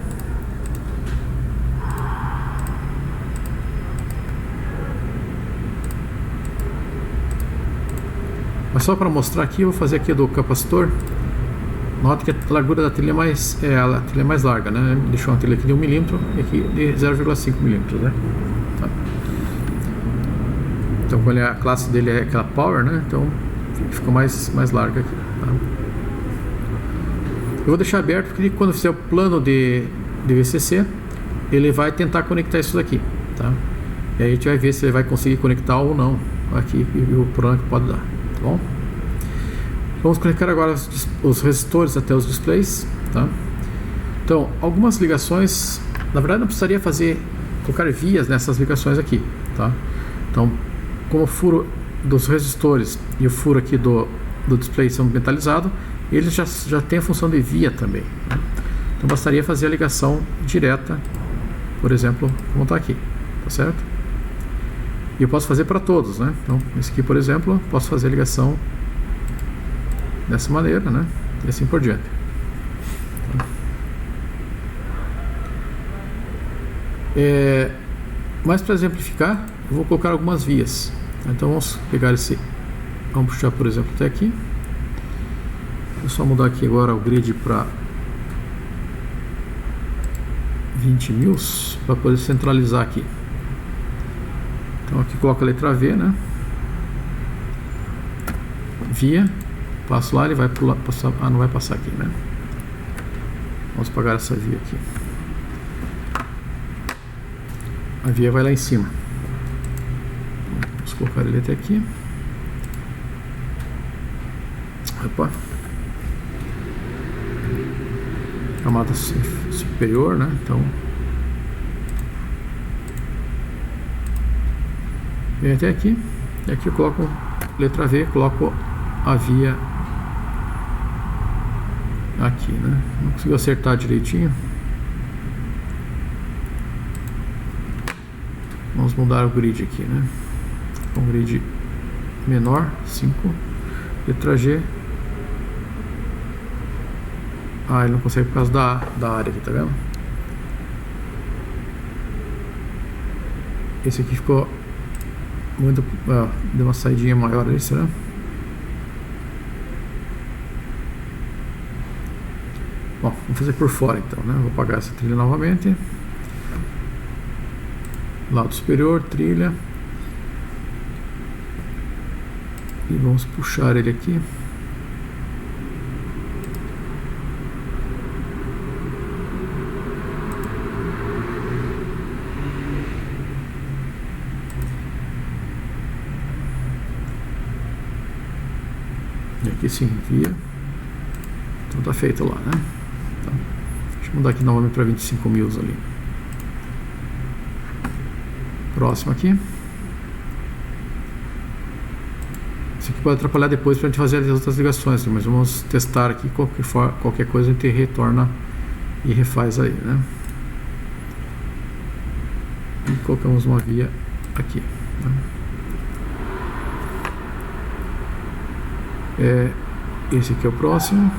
Mas só para mostrar aqui, eu vou fazer aqui do capacitor. Note que a largura da trilha é mais larga, né? Deixou uma trilha aqui de 1 milímetro e aqui de 0,5 milímetros, né? Tá. Então, quando a classe dele é aquela Power, né? Então, ficou mais larga aqui, tá? Eu vou deixar aberto porque quando fizer o plano de VCC, ele vai tentar conectar isso daqui, tá? E aí a gente vai ver se ele vai conseguir conectar ou não aqui e o problema que pode dar, tá bom? Vamos conectar agora os resistores até os displays, tá? Então, algumas ligações, na verdade não precisaria colocar vias nessas ligações aqui, tá? Então, como o furo dos resistores e o furo aqui do display são metalizados, ele já tem a função de via também, né? Então bastaria fazer a ligação direta, por exemplo, como está aqui, tá certo? E eu posso fazer para todos, né? Então, esse aqui, por exemplo, posso fazer a ligação dessa maneira, né? E assim por diante. Mas para exemplificar, eu vou colocar algumas vias. Então vamos pegar vamos puxar, por exemplo, até aqui. Vou só mudar aqui agora o grid para 20 mil para poder centralizar aqui. Então aqui coloca a letra V, né? Via, passo lá, ele vai passar, não vai passar aqui, né? Vamos apagar essa via aqui. A via vai lá em cima. Vamos colocar ele até aqui. Opa. Camada superior, né? Então vem até aqui. E aqui eu coloco letra V, coloco a via aqui, né? Não consigo acertar direitinho. Vamos mudar o grid aqui, né? Um grid menor, 5, letra G. Ele não consegue por causa da área aqui, tá vendo? Esse aqui ficou muito... deu uma saidinha maior aí, será? Bom, vamos fazer por fora então, né? Vou apagar essa trilha novamente. Lado superior, trilha. E vamos puxar ele aqui. E aqui sim, via. Então tá feito lá, né? Então, deixa eu mudar aqui novamente para 25 mil ali. Próximo aqui. Isso aqui pode atrapalhar depois para a gente fazer as outras ligações, mas vamos testar aqui. Qualquer coisa a gente retorna e refaz aí, né? E colocamos uma via aqui, né? Esse aqui é o próximo.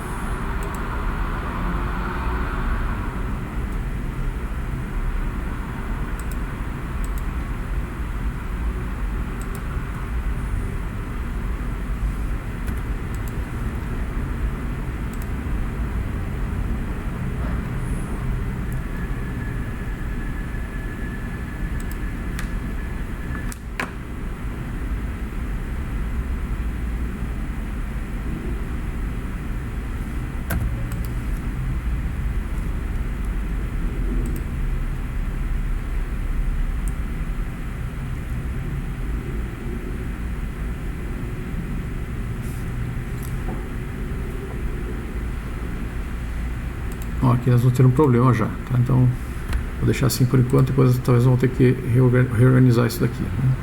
Aqui nós vamos ter um problema já, tá? Então vou deixar assim por enquanto, depois talvez vamos ter que reorganizar isso daqui, né?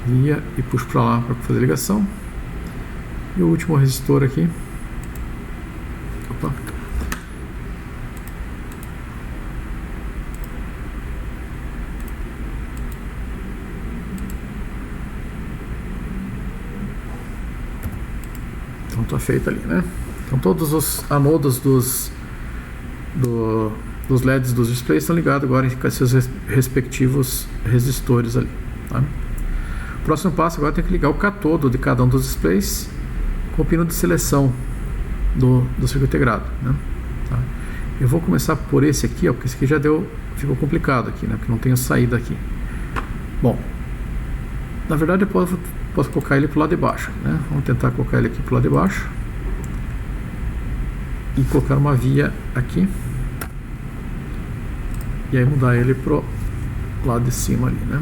Via e puxo para lá para fazer ligação. E o último resistor aqui. Opa. Então tá feito ali, né? Então todos os anodos dos LEDs dos displays estão ligados agora com esses respectivos resistores ali, tá? O próximo passo agora tem que ligar o catodo de cada um dos displays com o pino de seleção do circuito integrado, né? Tá? Eu vou começar por esse aqui, ó, porque esse aqui ficou complicado aqui, né? Porque não tem saída aqui. Bom, na verdade eu posso colocar ele para o lado de baixo, né? Vamos tentar colocar ele aqui para o lado de baixo e colocar uma via aqui e aí mudar ele pro lado de cima ali, né?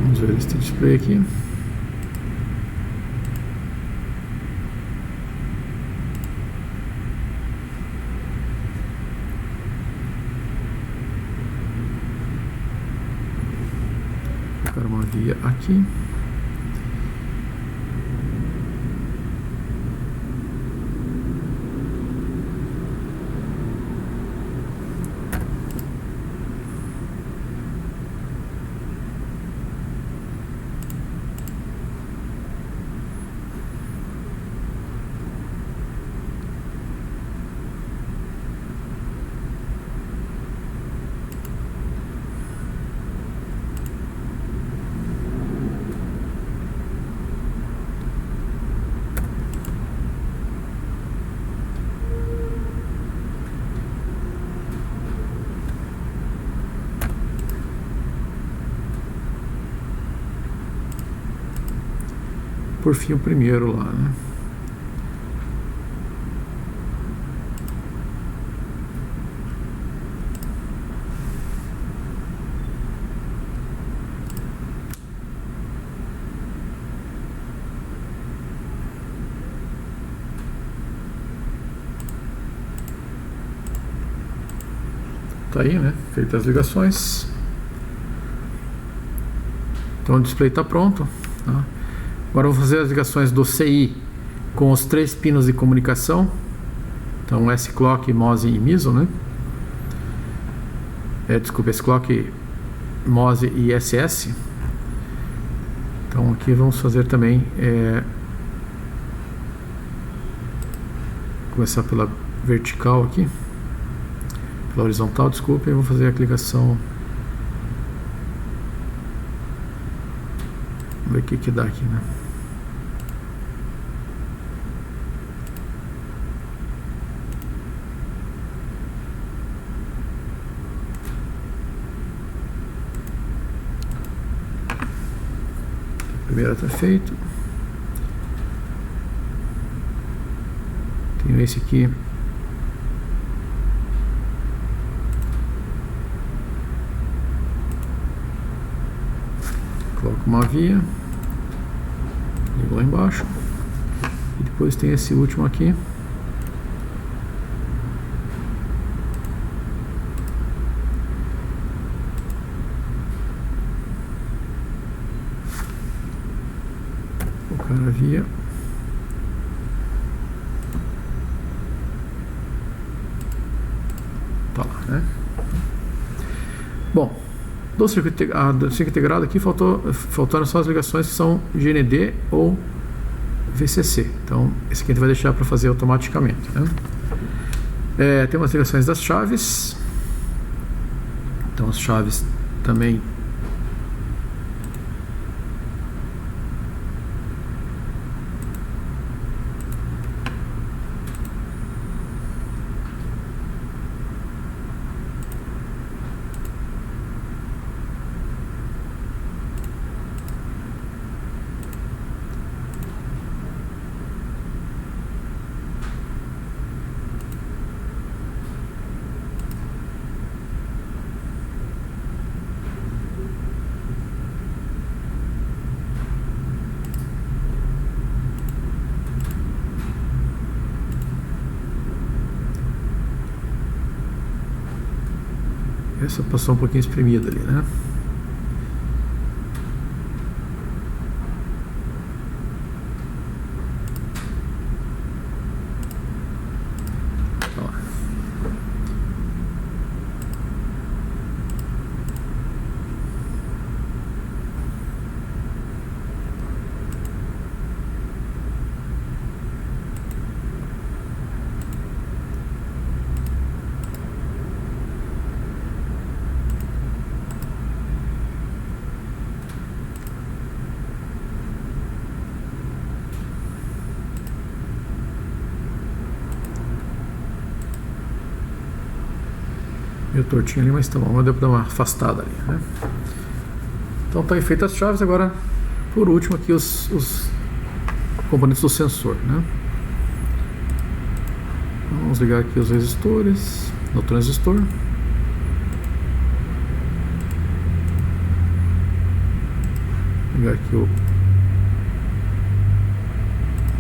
Vamos ver este display aqui. Colocar uma via aqui. Por fim, o primeiro lá, né? Tá aí, né? Feitas as ligações. Então o display está pronto, tá? Agora eu vou fazer as ligações do CI com os 3 pinos de comunicação. Então S-Clock, MOSI e MISO, né? Desculpa, S-Clock, MOSI e SS. Então aqui vamos fazer também começar pela vertical aqui, pela horizontal, desculpa, e vou fazer a ligação. Vamos ver o que dá aqui, né? A primeira está feito. Tenho esse aqui. Coloco uma via. Ligo lá embaixo. E depois tem esse último aqui. Colocar a via. Tá lá, né? Bom, do circuito integrado aqui faltaram só as ligações que são GND ou VCC. Então esse aqui a gente vai deixar para fazer automaticamente, né? Tem umas ligações das chaves. Então as chaves também essa passou um pouquinho espremida ali, né? meio tortinho ali, mas tá bom, deu pra dar uma afastada ali, né? Então tá aí feitas as chaves. Agora, por último aqui, os componentes do sensor, né? Vamos ligar aqui os resistores no transistor. Ligar aqui o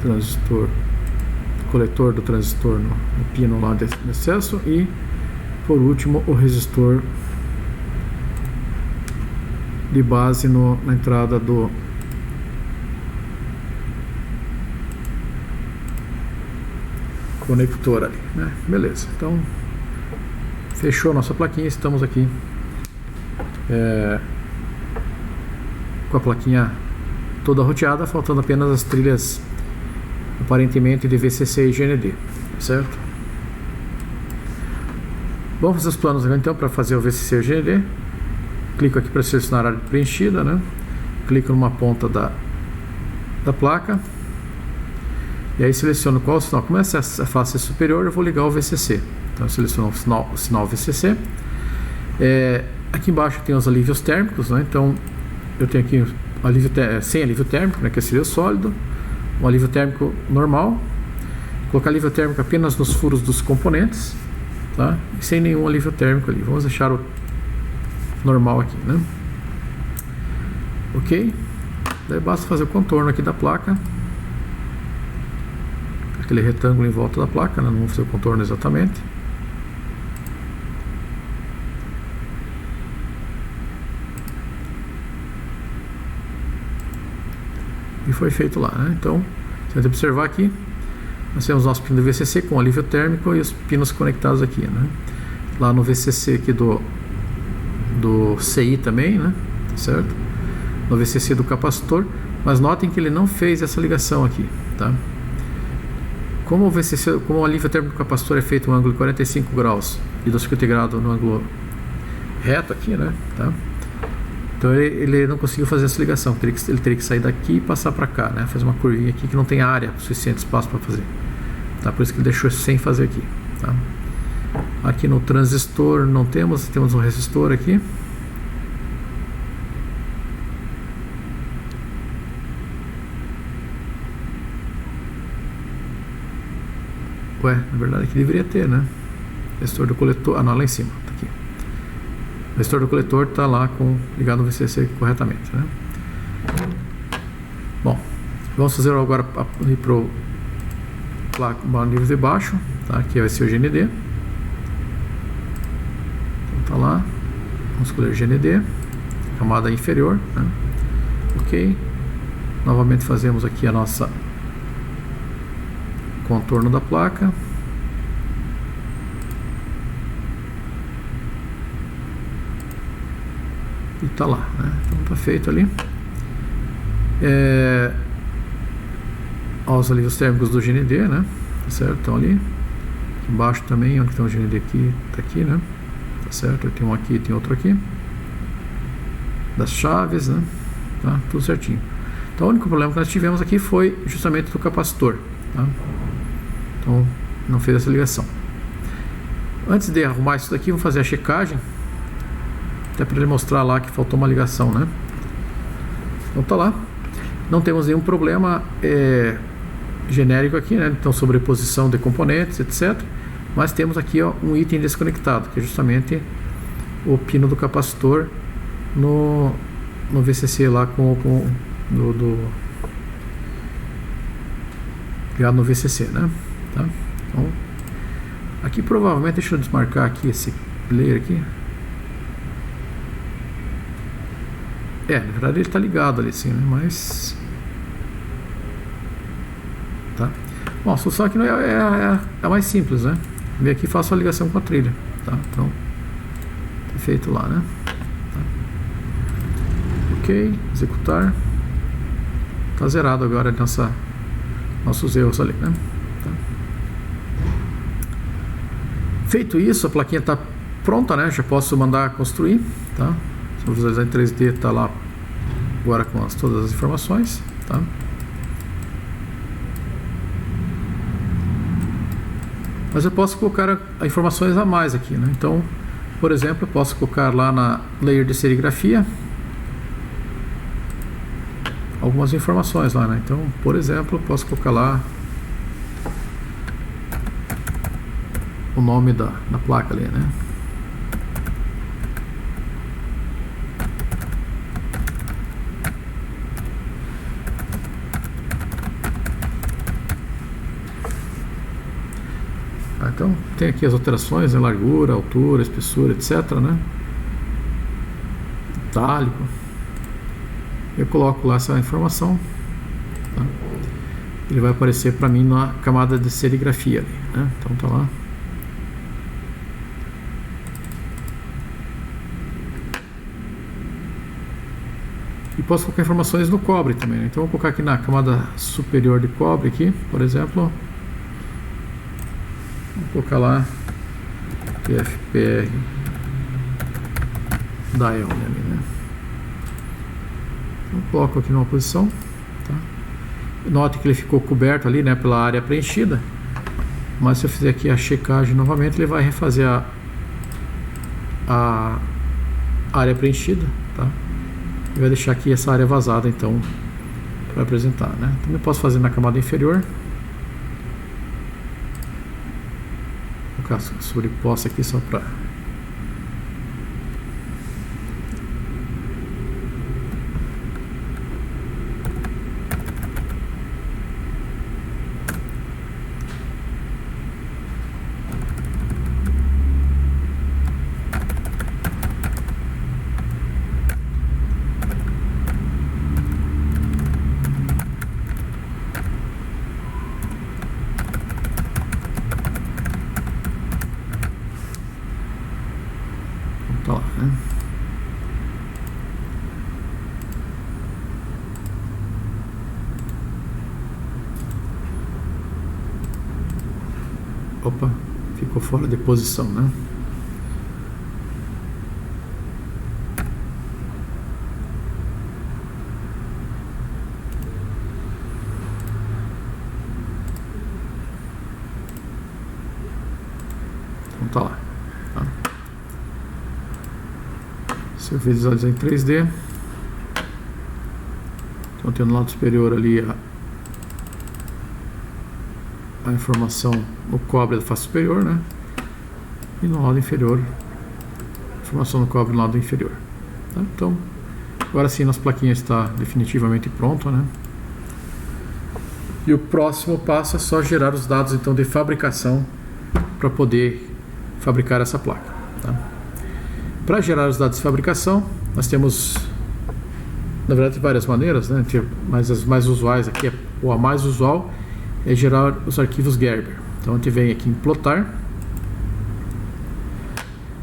transistor, coletor do transistor no pino lá de acesso, e por último o resistor de base na entrada do conector ali, né? Beleza, então fechou a nossa plaquinha. Estamos aqui com a plaquinha toda roteada, faltando apenas as trilhas aparentemente de VCC e GND, certo? Vamos fazer os planos agora então para fazer o VCC e o GND. Clico aqui para selecionar a área preenchida, né? Clico numa ponta da placa e aí seleciono qual sinal. Como essa é a face superior, eu vou ligar o VCC. Então eu seleciono o sinal VCC. Aqui embaixo tem os alívios térmicos, né? Então eu tenho aqui sem alívio térmico, né, que seria o sólido, um alívio térmico normal, colocar alívio térmico apenas nos furos dos componentes, tá? E sem nenhum alívio térmico ali. Vamos deixar o normal aqui, né? Ok, daí basta fazer o contorno aqui da placa, aquele retângulo em volta da placa, né? Não vamos fazer o contorno exatamente. E foi feito lá, né? Então, você vai observar aqui, nós temos nosso pino do VCC com alívio térmico e os pinos conectados aqui, né? Lá no VCC aqui do CI também, né? Certo? No VCC do capacitor, mas notem que ele não fez essa ligação aqui, tá? Como o alívio térmico do capacitor é feito no ângulo de 45 graus e do circuito integrado no ângulo reto aqui, né? Tá? Então ele não conseguiu fazer essa ligação. Ele teria que sair daqui e passar para cá, né? Fazer uma curvinha aqui que não tem área suficiente, espaço para fazer. Tá? Por isso que ele deixou sem fazer aqui. Tá? Aqui no transistor não temos um resistor aqui. Ué, na verdade aqui deveria ter, né? Resistor do coletor. Ah, não, lá em cima. Tá aqui. O resistor do coletor está lá ligado no VCC corretamente, né? Bom, vamos fazer agora ir para o nível de baixo, tá? Aqui vai ser o GND. Então tá lá. Vamos escolher GND, camada inferior, né? Ok. Novamente fazemos aqui a nossa contorno da placa. E tá lá, né? Então tá feito ali. Os alívios térmicos do GND, né? Tá certo? Estão ali. Aqui embaixo também, onde tem o GND aqui, tá aqui, né? Tá certo? Tem um aqui, tem outro aqui. Das chaves, né? Tá? Tudo certinho. Então o único problema que nós tivemos aqui foi justamente do capacitor, tá? Então não fez essa ligação. Antes de arrumar isso daqui, vamos fazer a checagem. Até para ele mostrar lá que faltou uma ligação, né? Então tá lá. Não temos nenhum problema genérico aqui, né? Então sobreposição de componentes, etc. Mas temos aqui, ó, um item desconectado, que é justamente o pino do capacitor no VCC lá ligado no VCC, né? Tá? Então, aqui provavelmente, deixa eu desmarcar aqui esse layer aqui. Na verdade ele está ligado ali sim, né? Mas tá. Bom, a solução aqui não é a mais simples, né? Vem aqui e faço a ligação com a trilha, tá? Então, tá feito lá, né? Tá. Ok, executar. Tá zerado agora nossos erros ali, né? Tá. Feito isso, a plaquinha está pronta, né? Já posso mandar construir, tá? Se eu visualizar em 3D, está lá agora com todas as informações, tá? Mas eu posso colocar informações a mais aqui, né? Então, Por exemplo, eu posso colocar lá na layer de serigrafia algumas informações lá, né? Então, por exemplo, eu posso colocar lá o nome da placa ali, né? Então tem aqui as alterações, né? Largura, altura, espessura, etc, né? Itálico. Eu coloco lá essa informação, tá? Ele vai aparecer para mim na camada de serigrafia ali, né? Então tá lá. E posso colocar informações no cobre também, né? Então vou colocar aqui na camada superior de cobre aqui, por exemplo. Vou colocar lá TFPR dial ali, né? Então coloco aqui numa posição, tá? Note que ele ficou coberto ali, né, pela área preenchida. Mas se eu fizer aqui a checagem novamente, ele vai refazer a área preenchida, tá? E vai deixar aqui essa área vazada, então, para apresentar, né? Também posso fazer na camada inferior. Vou colocar sobreposta aqui só para... Tá lá, né? Opa, ficou fora de posição, né? Então tá lá, tá? Se eu visualizar em 3D, então tem no lado superior ali a informação no cobre da face superior, né? E no lado inferior, informação no cobre no lado inferior, tá? Então, agora sim, nossa plaquinha está definitivamente pronta, né? E o próximo passo é só gerar os dados então de fabricação para poder fabricar essa placa, tá? Para gerar os dados de fabricação, nós temos, na verdade, várias maneiras, né? Mas as mais usuais aqui, ou a mais usual, é gerar os arquivos Gerber. Então a gente vem aqui em plotar,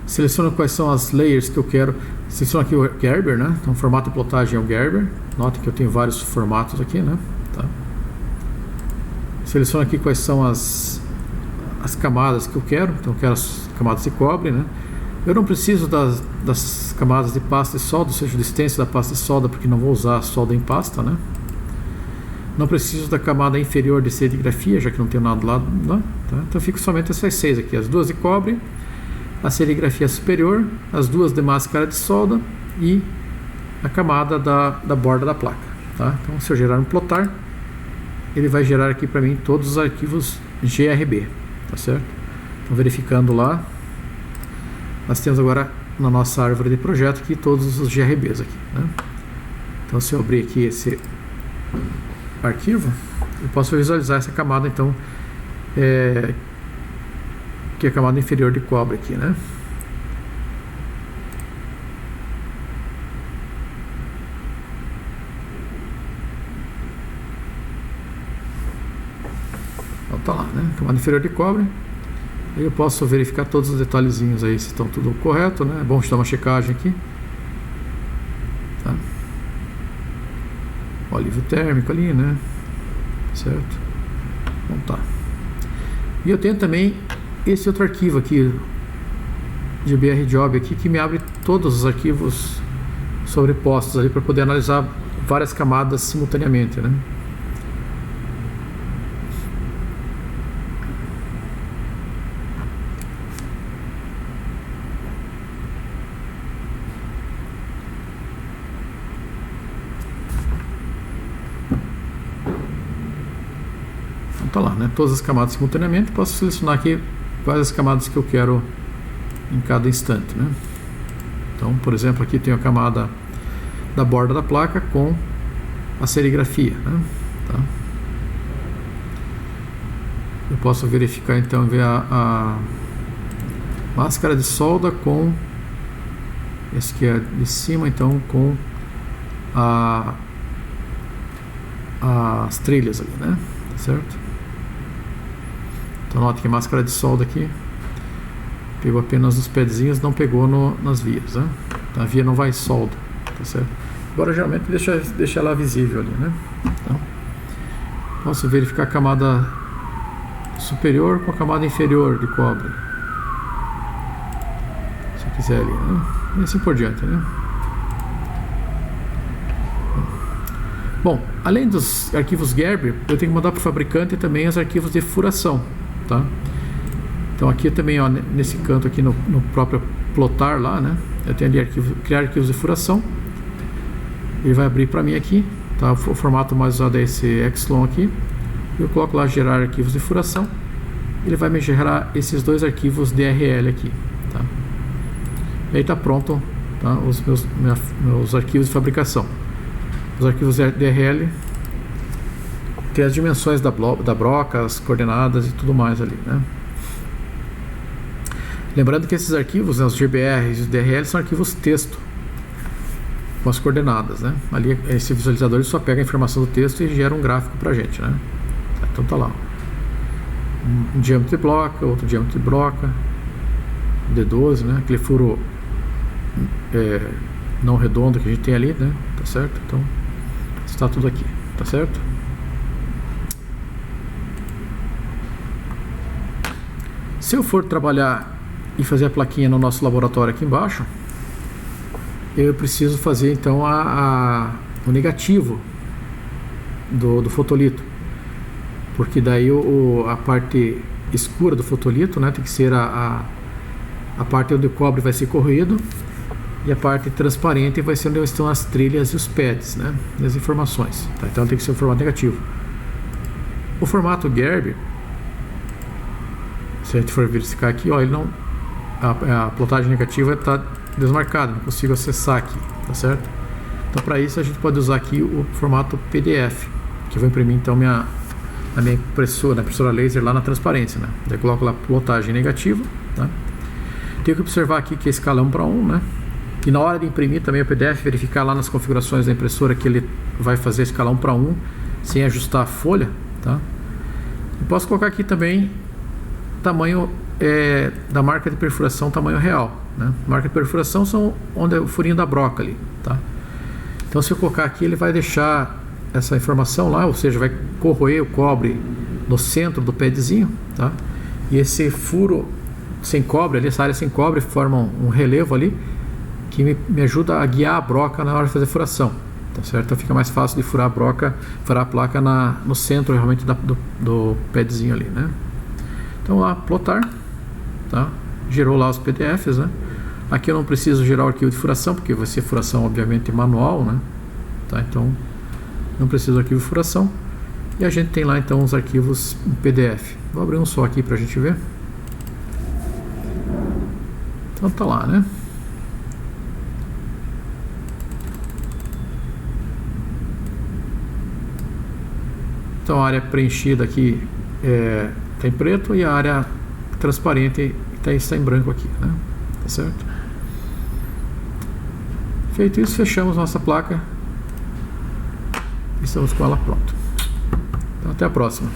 seleciono quais são as layers que eu quero, seleciono aqui o Gerber, né? Então o formato de plotagem é o Gerber. Note que eu tenho vários formatos aqui, né? Tá. Seleciono aqui quais são as camadas que eu quero. Então eu quero as camadas de cobre, né? Eu não preciso das camadas de pasta e solda, ou seja, do stencil da pasta e solda, porque não vou usar solda em pasta, né? Não preciso da camada inferior de serigrafia, já que não tenho nada lá, né? Tá? Então fico somente essas 6 aqui, as duas de cobre, a serigrafia superior, as duas de máscara de solda e a camada da borda da placa, tá? Então se eu gerar um plotar, ele vai gerar aqui para mim todos os arquivos GRB, tá certo? Então verificando lá, nós temos agora na nossa árvore de projeto aqui todos os GRBs aqui, né? Então se eu abrir aqui esse arquivo, eu posso visualizar essa camada então, que é a camada inferior de cobre aqui, né? Então tá lá, né? Camada inferior de cobre. Aí eu posso verificar todos os detalhezinhos aí se estão tudo correto, né? É bom dar uma checagem aqui, tá? O alívio térmico ali, né? Certo? Então tá. E eu tenho também esse outro arquivo aqui, GBR Job aqui, que me abre todos os arquivos sobrepostos ali para poder analisar várias camadas simultaneamente, né? Então tá lá, né? Todas as camadas simultaneamente. Posso selecionar aqui quais as camadas que eu quero em cada instante, né? Então, por exemplo, aqui tem a camada da borda da placa com a serigrafia, né? Tá? Eu posso verificar então, ver a máscara de solda com esse que é de cima, então com as trilhas ali, né? Certo? Então nota que a máscara de solda aqui pegou apenas nos pedzinhos, não pegou nas vias, né? Então, a via não vai solda, tá certo? Agora geralmente deixa ela visível ali, né? Então, posso verificar a camada superior com a camada inferior de cobre, se eu quiser ali, né? E assim por diante, né? Bom, além dos arquivos Gerber, eu tenho que mandar para o fabricante também os arquivos de furação, tá? Então aqui também, ó, nesse canto aqui no próprio plotar lá, né? Eu tenho ali criar arquivos de furação. Ele vai abrir para mim aqui, tá? O formato mais usado é esse Epsilon aqui. Eu coloco lá gerar arquivos de furação. Ele vai me gerar esses dois arquivos DRL aqui, tá? E aí tá pronto, tá? Os meus arquivos de fabricação. Os arquivos DRL tem as dimensões da broca, as coordenadas e tudo mais ali, né? Lembrando que esses arquivos, né, os GBRs e os DRL, são arquivos texto com as coordenadas, né? Ali esse visualizador só pega a informação do texto e gera um gráfico pra gente, né? Então tá lá, um diâmetro de bloca, outro diâmetro de broca, D12, né? Aquele furo não redondo que a gente tem ali, né? Tá certo? Então está tudo aqui, tá certo? Se eu for trabalhar e fazer a plaquinha no nosso laboratório aqui embaixo, eu preciso fazer então o negativo do fotolito, porque daí a parte escura do fotolito, né, tem que ser a parte onde o cobre vai ser corroído, e a parte transparente vai ser onde estão as trilhas e os pads, né, as informações, tá? Então tem que ser o formato negativo. O formato Gerber, se a gente for verificar aqui, ó, ele não, a plotagem negativa está desmarcada, não consigo acessar aqui, tá certo? Então para isso a gente pode usar aqui o formato PDF, que eu vou imprimir então a minha impressora laser lá na transparência, né? Daí eu coloco lá plotagem negativa, tá? Tenho que observar aqui que é escala 1:1, né? E na hora de imprimir também o PDF, verificar lá nas configurações da impressora que ele vai fazer escala 1:1 sem ajustar a folha, tá? E posso colocar aqui também tamanho da marca de perfuração, tamanho real, né? Marca de perfuração são onde é o furinho da broca ali, tá? Então se eu colocar aqui, ele vai deixar essa informação lá, ou seja, vai corroer o cobre no centro do padzinho, tá? E esse furo sem cobre ali, essa área sem cobre, forma um relevo ali que me ajuda a guiar a broca na hora de fazer furação, tá certo? Então fica mais fácil de furar a broca, furar a placa no centro realmente do padzinho ali, né? Então lá, plotar, tá? Gerou lá os PDFs, né? Aqui eu não preciso gerar o arquivo de furação, porque vai ser furação obviamente manual, né? Tá? Então não preciso do arquivo de furação. E a gente tem lá então os arquivos em PDF. Vou abrir um só aqui pra gente ver. Então tá lá, né? Então a área preenchida aqui está em preto e a área transparente está em branco aqui, né? Tá certo? Feito isso, fechamos nossa placa e estamos com ela pronta. Então até a próxima.